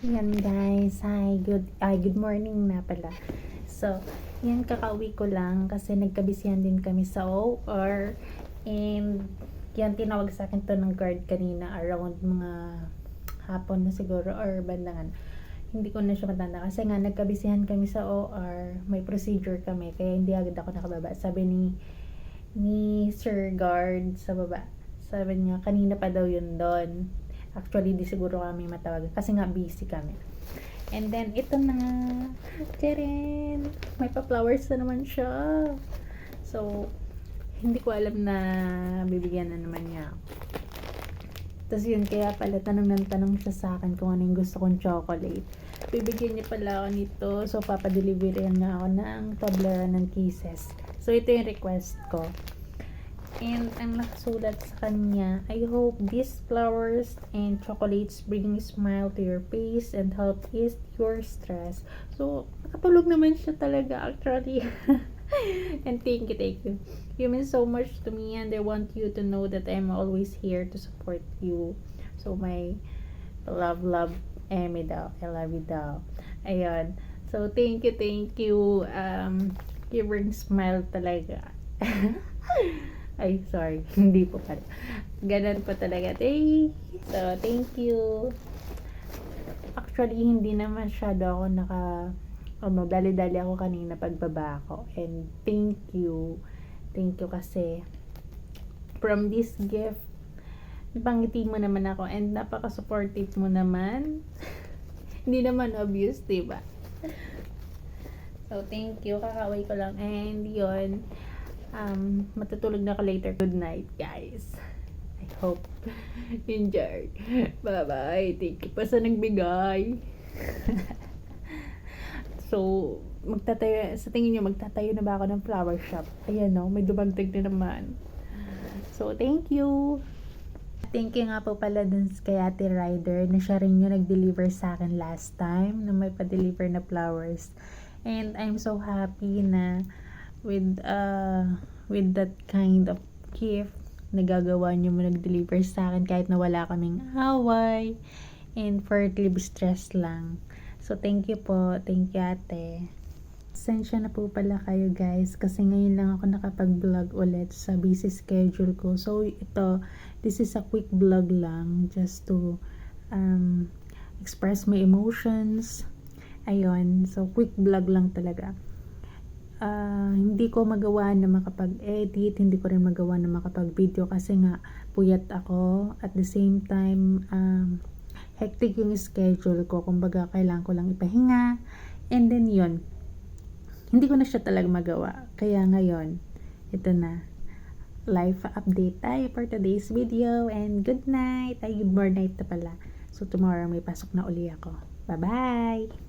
Yan guys, good morning na pala. So, yan kakauwi ko lang kasi nagkabisihan din kami sa OR and yan tinawag sa akin to ng guard kanina around mga hapon na siguro or bandangan. Hindi ko na siya matanda kasi nga nagkabisihan kami sa OR, may procedure kami kaya hindi agad ako nakababa. Sabi ni Sir Guard sa baba. Sabi niya kanina pa daw yun doon. Actually, di siguro kami matawagan kasi nga busy kami. And then, ito na. Tcharin! May pa-flowers na naman siya. So, hindi ko alam na bibigyan na naman niya ako. Tapos yun, kaya pala tanong siya sa akin kung ano yung gusto kong chocolate. Bibigyan niya pala ako nito. So, papadeliverihan nga ako ng Toblerone ng Kisses. So, ito yung request ko. And ang nakasulat sa kanya, I hope these flowers and chocolates bring a smile to your face and help ease your stress. So, nakatulog naman siya talaga actually. And thank you. You mean so much to me and I want you to know that I'm always here to support you. So, my love, Emmy daw. I love you daw. Ayun. So, thank you. You bring smile talaga. Ay, sorry. Hindi po pala. Ganun po talaga. So, thank you. Actually, hindi na masyado ako dali-dali ako kanina pagbaba ko. And thank you. Thank you kasi from this gift, pangiti mo naman ako and napaka-supportive mo naman. Hindi naman obvious, diba? So, thank you. Kakaway ko lang. And yun, matutulog na ako later. Good night, guys. I hope you enjoyed. Bye-bye. Thank you pa sa nagbigay. So, sa tingin nyo, magtatayo na ba ako ng flower shop? Ayan, no? May dumagdag na naman. So, thank you. Thank you nga po pala dun kay Ate Ryder na siya rin yung nag-deliver sa akin last time na may pa-deliver na flowers. And I'm so happy na with that kind of gift nagagawa niyo mo nag-deliver sa akin kahit na wala kaming away and for relieve stress lang. So thank you po. Thank you, ate. Pasensya na po pala kayo guys kasi ngayon lang ako nakapag-vlog ulit sa busy schedule ko. So this is a quick vlog lang just to express my emotions. Ayun, so quick vlog lang talaga. Hindi ko magawa na makapag-edit, hindi ko rin magawa na makapag-video kasi nga puyat ako. At the same time, hectic yung schedule ko. Kumbaga, kailangan ko lang ipahinga. And then yun, hindi ko na siya talaga magawa. Kaya ngayon, ito na. Life update tayo for today's video. And good night. Ay, good morning na pala. So tomorrow may pasok na uli ako. Bye-bye!